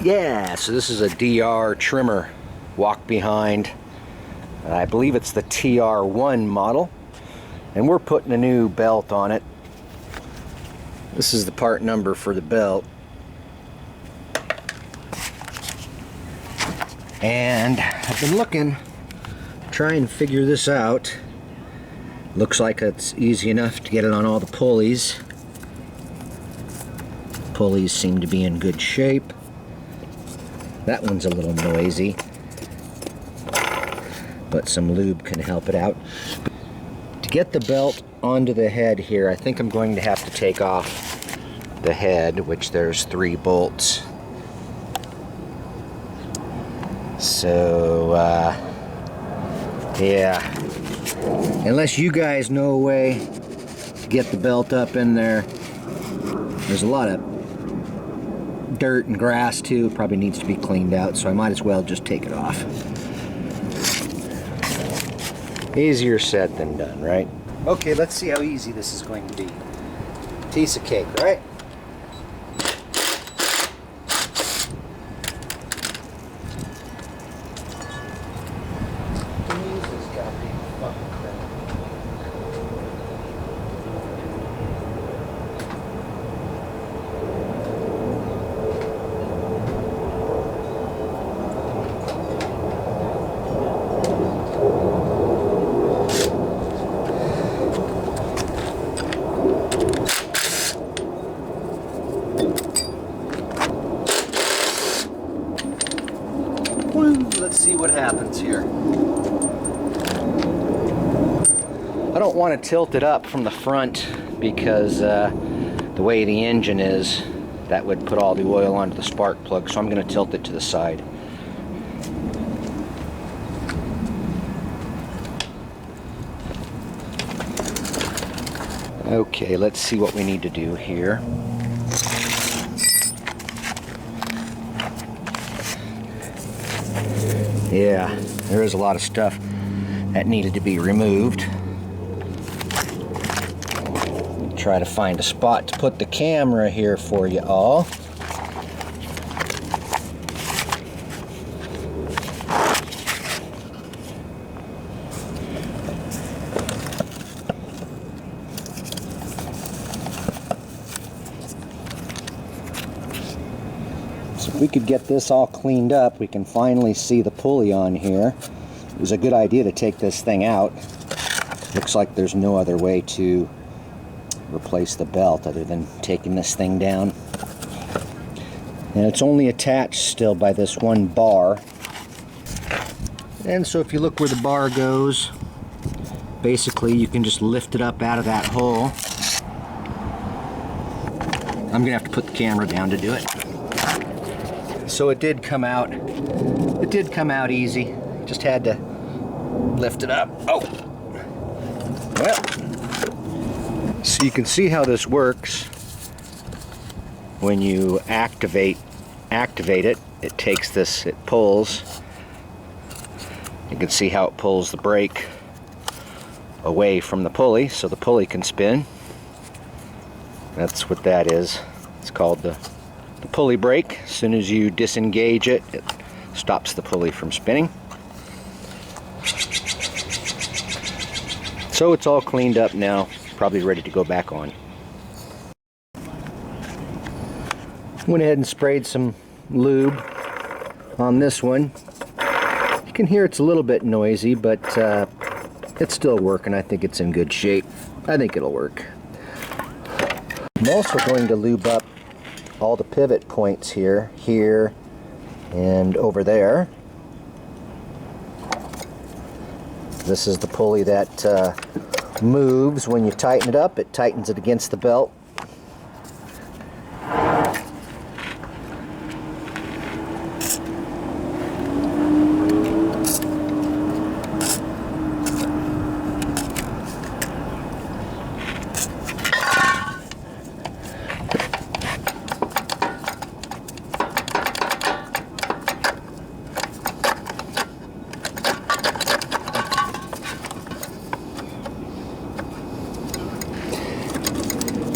Yeah, so this is a DR trimmer walk behind. I believe it's the TR1 model, and we're putting a new belt on it. This is the part number for the belt. And I've been looking, trying to figure this out. Looks like it's easy enough to get it on all the pulleys. Pulleys seem to be in good shape. That one's a little noisy, but some lube can help it out. To get the belt onto the head here, I think I'm going to have to take off the head, which there's 3 bolts. So, yeah. Unless you guys know a way to get the belt up in there. There's a lot of dirt and grass too. Probably needs to be cleaned out, so I might as well just take it off. Easier said than done, right? Okay, let's see how easy this is going to be. Piece of cake, right? Let's see what happens here. I don't want to tilt it up from the front because the way the engine is, that would put all the oil onto the spark plug, so I'm going to tilt it to the side. Okay, let's see what we need to do here. Yeah, there is a lot of stuff that needed to be removed. Try to find a spot to put the camera here for you all. So if we could get this all cleaned up, we can finally see the pulley on here. It was a good idea to take this thing out. Looks like there's no other way to replace the belt other than taking this thing down. And it's only attached still by this one bar. And so if you look where the bar goes, basically you can just lift it up out of that hole. I'm gonna have to put the camera down to do it. So it did come out. It did come out easy. Just had to lift it up. Oh! Well, so you can see how this works. When you activate it, it takes this, it pulls. You can see how it pulls the brake away from the pulley so the pulley can spin. That's what that is. It's called the pulley brake. As soon as you disengage it, it stops the pulley from spinning. So it's all cleaned up now, probably ready to go back on. Went ahead and sprayed some lube on this one. You can hear it's a little bit noisy, but it's still working. I think it's in good shape. I think it'll work. I'm also going to lube up all the pivot points here, and over there. This is the pulley that moves when you tighten it up. It tightens it against the belt.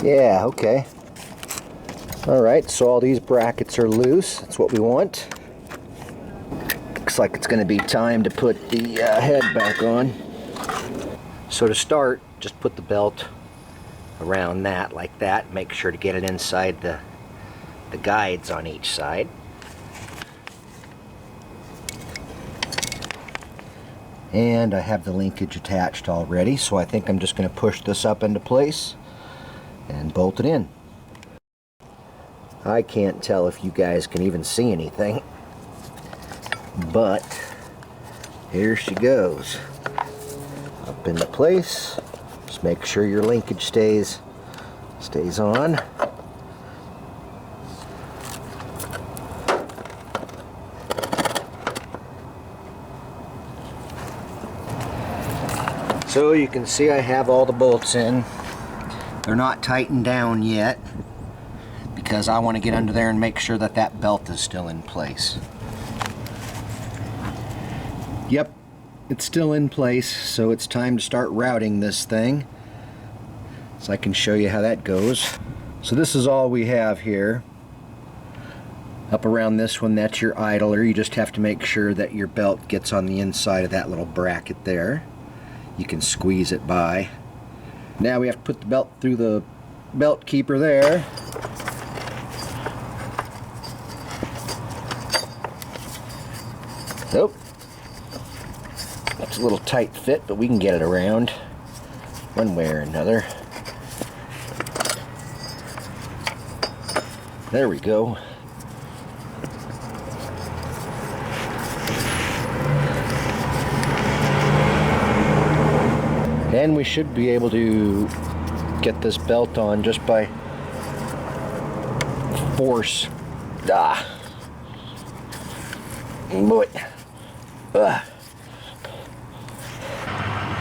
Yeah, okay. Alright, so all these brackets are loose. That's what we want. Looks like it's going to be time to put the head back on. So to start, just put the belt around that like that. Make sure to get it inside the guides on each side. And I have the linkage attached already, so I think I'm just going to push this up into place and bolt it in. I can't tell if you guys can even see anything, but here she goes. Up into place. Just make sure your linkage stays on. So you can see I have all the bolts in. They're not tightened down yet because I want to get under there and make sure that that belt is still in place. Yep, it's still in place, so it's time to start routing this thing. So I can show you how that goes. So this is all we have here. Up around this one, that's your idler. You just have to make sure that your belt gets on the inside of that little bracket there. You can squeeze it by. Now we have to put the belt through the belt keeper there. Nope. That's a little tight fit, but we can get it around one way or another. There we go. And we should be able to get this belt on just by force. Boy.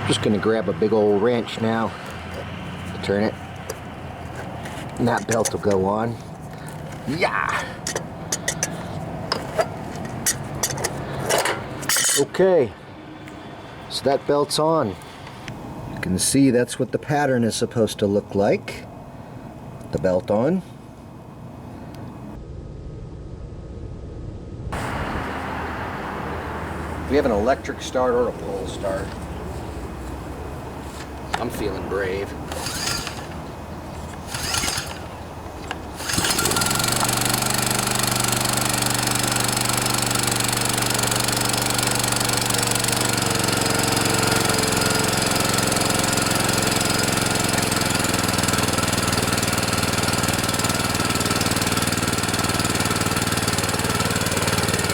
Just gonna grab a big old wrench now, turn it, and that belt will go on. Yeah. Okay, so that belt's on. You can see that's what the pattern is supposed to look like. The belt on. We have an electric start or a pull start. I'm feeling brave.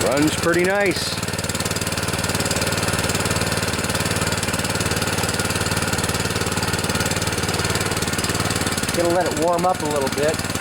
Runs pretty nice. Gonna let it warm up a little bit.